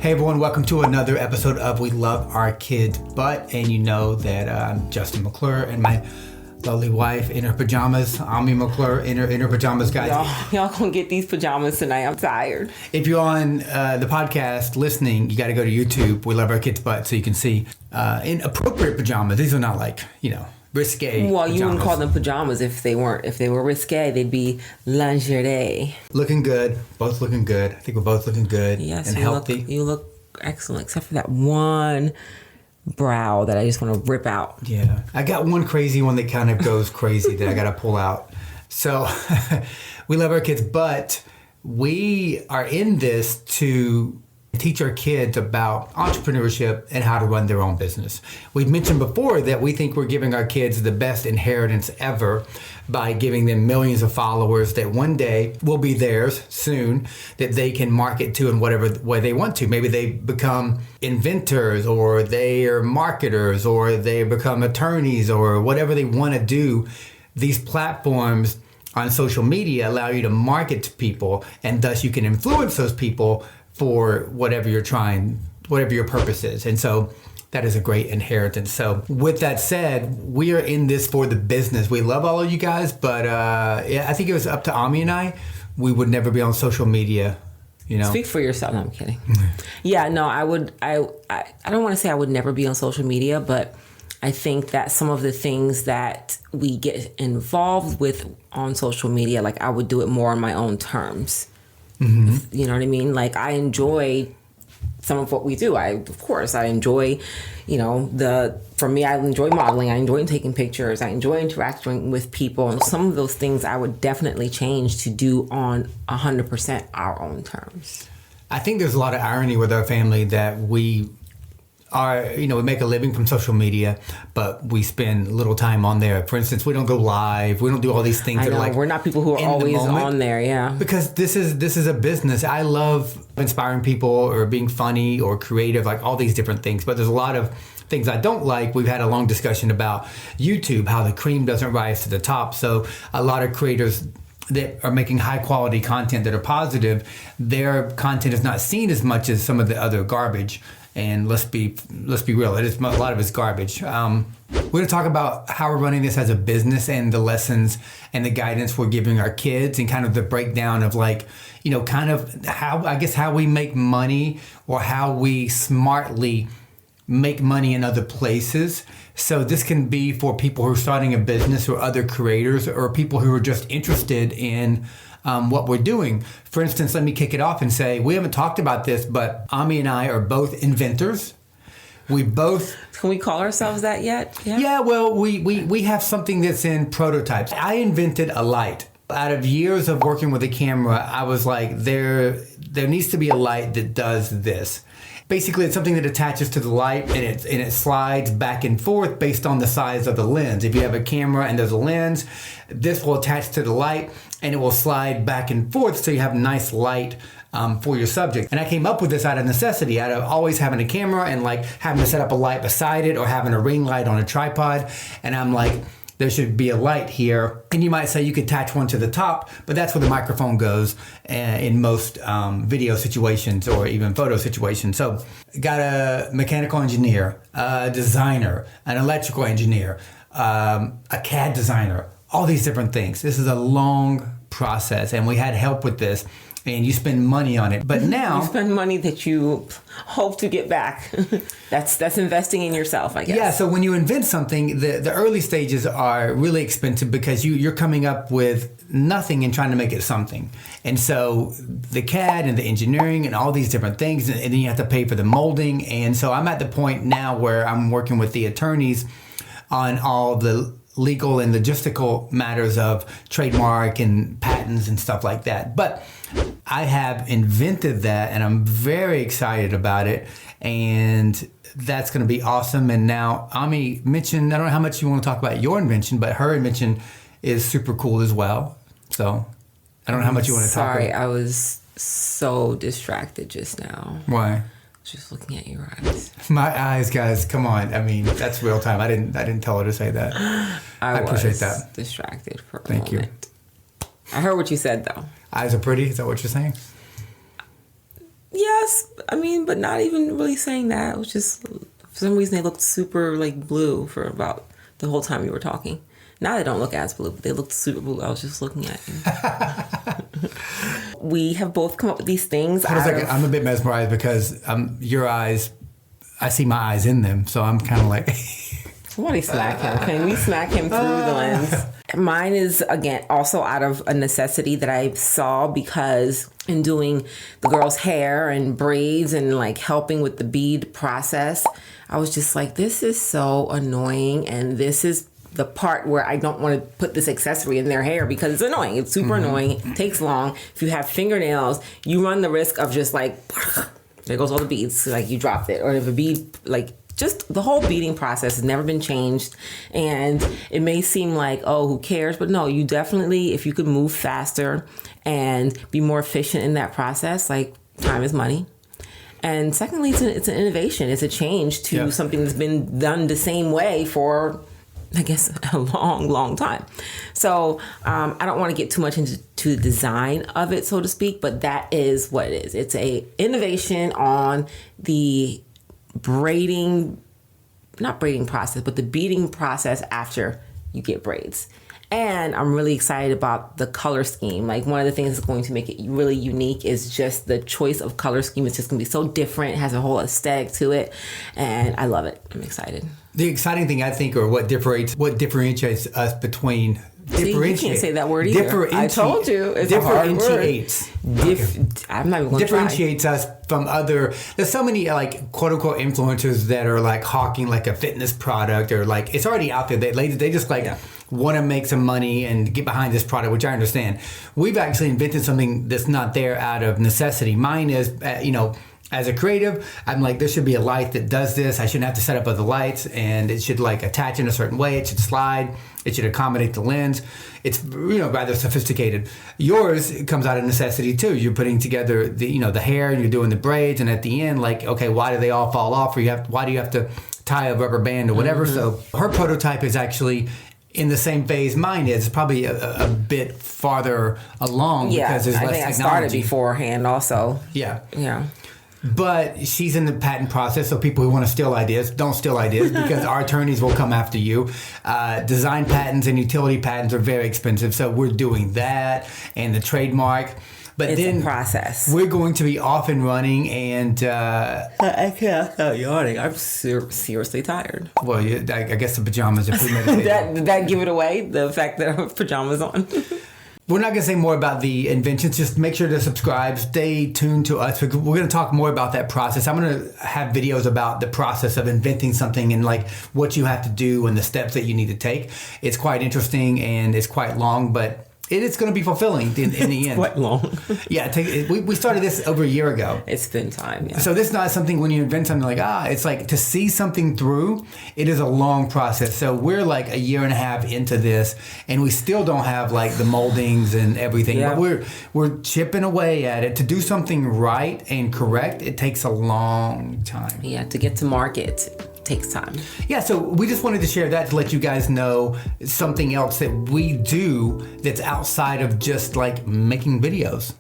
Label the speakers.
Speaker 1: Hey everyone, welcome to another episode of We Love Our Kids But, and you know that I'm Justin McClure and my lovely wife in her pajamas, Ami McClure in her pajamas, guys.
Speaker 2: Y'all gonna get these pajamas tonight. I'm tired.
Speaker 1: If you're on the podcast listening, you got to go to YouTube, We Love Our Kids But, so you can see inappropriate pajamas. These are not like, risque.
Speaker 2: Well,
Speaker 1: pajamas.
Speaker 2: you wouldn't call them pajamas if they weren't. If they were risque, they'd be lingerie.
Speaker 1: Looking good. Both looking good. I think we're both looking good
Speaker 2: Yes,
Speaker 1: and healthy.
Speaker 2: You look excellent, except for that one brow that I just want to rip out.
Speaker 1: Yeah. I got one crazy one that kind of goes crazy that I got to pull out. So we love our kids, but we are in this to teach our kids about entrepreneurship and how to run their own business. We've mentioned before that we think we're giving our kids the best inheritance ever by giving them millions of followers that one day will be theirs soon, that they can market to in whatever way they want to. Maybe they become inventors, or they are marketers, or they become attorneys, or whatever they want to do. These platforms on social media allow you to market to people, and thus you can influence those people for whatever you're trying, whatever your purpose is. And so that is a great inheritance. So with that said, we are in this for the business. We love all of you guys, but I think it was up to Ami and I. We would never be on social media,
Speaker 2: Speak for yourself. No, I'm kidding. Yeah, no, I would. I don't want to say I would never be on social media, but I think that some of the things that we get involved with on social media, like I would do it more on my own terms. Mm-hmm. You know what I mean? Like I enjoy some of what we do. I enjoy, for me, I enjoy modeling. I enjoy taking pictures. I enjoy interacting with people. And some of those things I would definitely change to do on 100% our own terms.
Speaker 1: I think there's a lot of irony with our family that we are, we make a living from social media, but we spend little time on there. For instance, we don't go live. We don't do all these things that are like,
Speaker 2: we're not people who are always on there. Yeah.
Speaker 1: Because this is a business. I love inspiring people or being funny or creative, like all these different things. But there's a lot of things I don't like. We've had a long discussion about YouTube, how the cream doesn't rise to the top. So a lot of creators that are making high quality content that are positive, their content is not seen as much as some of the other garbage. And let's be real, a lot of it's garbage. We're going to talk about how we're running this as a business and the lessons and the guidance we're giving our kids, and kind of the breakdown of kind of how we make money, or how we smartly make money in other places. So this can be for people who are starting a business, or other creators, or people who are just interested in what we're doing. For instance, let me kick it off and say, we haven't talked about this, but Ami and I are both inventors. We both...
Speaker 2: Can we call ourselves that yet?
Speaker 1: Yeah, well, we have something that's in prototypes. I invented a light. Out of years of working with a camera, I was like, there needs to be a light that does this. Basically, it's something that attaches to the light, and it slides back and forth based on the size of the lens. If you have a camera and there's a lens, this will attach to the light, and it will slide back and forth, so you have nice light for your subject. And I came up with this out of necessity, out of always having a camera and like having to set up a light beside it, or having a ring light on a tripod. And I'm like, there should be a light here. And you might say you could attach one to the top, but that's where the microphone goes in most video situations or even photo situations. So got a mechanical engineer, a designer, an electrical engineer, a CAD designer, all these different things. This is a long process, and we had help with this. And you spend money on it. But now...
Speaker 2: You spend money that you hope to get back. That's investing in yourself, I guess.
Speaker 1: Yeah, so when you invent something, the early stages are really expensive, because you're coming up with nothing and trying to make it something. And so the CAD and the engineering and all these different things, and then you have to pay for the molding. And so I'm at the point now where I'm working with the attorneys on all the legal and logistical matters of trademark and patents and stuff like that. But I have invented that, and I'm very excited about it, and that's going to be awesome. And now Ami mentioned, I don't know how much you want to talk about your invention, but her invention is super cool as well. So I don't know how much you want to talk about.
Speaker 2: Sorry, I was so distracted just now.
Speaker 1: Why?
Speaker 2: Just looking at your eyes.
Speaker 1: My eyes, guys, come on. I mean, that's real time. I didn't tell her to say that. I appreciate that.
Speaker 2: Distracted for a
Speaker 1: Thank
Speaker 2: moment.
Speaker 1: You.
Speaker 2: I heard what you said, though.
Speaker 1: Eyes are pretty? Is that what you're saying?
Speaker 2: Yeah, Yes, I mean, but not even really saying that. It was just, for some reason, they looked super like blue for about the whole time you were talking. Now they don't look as blue, but they looked super blue. I was just looking at you. We have both come up with these things.
Speaker 1: I'm a bit mesmerized because your eyes, I see my eyes in them, so I'm kind of like...
Speaker 2: Somebody smack him. Can we smack him through the lens? Mine is, again, also out of a necessity that I saw because in doing the girl's hair and braids and like helping with the bead process, I was just like, this is so annoying, and this is the part where I don't want to put this accessory in their hair because it's annoying. It's super annoying. It takes long. If you have fingernails, you run the risk of just like, there goes all the beads, like you dropped it. Or if a bead, like, just the whole beading process has never been changed. And it may seem like, oh, who cares? But no, you definitely, if you could move faster and be more efficient in that process, like, time is money. And secondly, it's an innovation. It's a change to something that's been done the same way for, I guess, a long, long time. So I don't want to get too much into the design of it, so to speak, but that is what it is. It's a innovation on the not braiding process, but the beading process after you get braids. And I'm really excited about the color scheme. Like, one of the things that's going to make it really unique is just the choice of color scheme. It's just going to be so different. It has a whole aesthetic to it. And I love it. I'm excited.
Speaker 1: The exciting thing, I think, or what differentiates us between...
Speaker 2: See, you can't say that word either. I told you. It's a hard word. I'm not even going to try.
Speaker 1: Differentiates us from other... There's so many, like, quote-unquote influencers that are, like, hawking, like, a fitness product, or, like, it's already out there. They just, like... Yeah. Want to make some money and get behind this product, which I understand. We've actually invented something that's not there out of necessity. Mine is, as a creative, I'm like, there should be a light that does this. I shouldn't have to set up other lights, and it should like attach in a certain way. It should slide. It should accommodate the lens. It's rather sophisticated. Yours comes out of necessity too. You're putting together the hair, and you're doing the braids, and at the end, like, okay, why do they all fall off? Or why do you have to tie a rubber band or whatever? So her prototype is actually in the same phase mine is, probably a bit farther along because there's less technology.
Speaker 2: I started beforehand also.
Speaker 1: Yeah.
Speaker 2: Yeah.
Speaker 1: But she's in the patent process, so people who want to steal ideas, don't steal ideas because our attorneys will come after you. Design patents and utility patents are very expensive, so we're doing that, and the trademark. But
Speaker 2: it's
Speaker 1: then
Speaker 2: a process.
Speaker 1: We're going to be off and running, and
Speaker 2: I can't stop yawning. I'm seriously tired.
Speaker 1: Well, I guess the pajamas are premeditated.
Speaker 2: Did that give it away? The fact that I have pajamas on.
Speaker 1: We're not going to say more about the inventions. Just make sure to subscribe. Stay tuned to us. We're going to talk more about that process. I'm going to have videos about the process of inventing something and like what you have to do and the steps that you need to take. It's quite interesting and it's quite long, but it is going to be fulfilling in the end.
Speaker 2: Quite long.
Speaker 1: Yeah, we started this over a year ago.
Speaker 2: It's been time, yeah.
Speaker 1: So this is not something when you invent something like, it's like to see something through, it is a long process. So we're like a year and a half into this, and we still don't have like the moldings and everything. Yeah. But we're chipping away at it. To do something right and correct, it takes a long time.
Speaker 2: Yeah, to get to market takes time.
Speaker 1: Yeah, so we just wanted to share that to let you guys know something else that we do that's outside of just like making videos.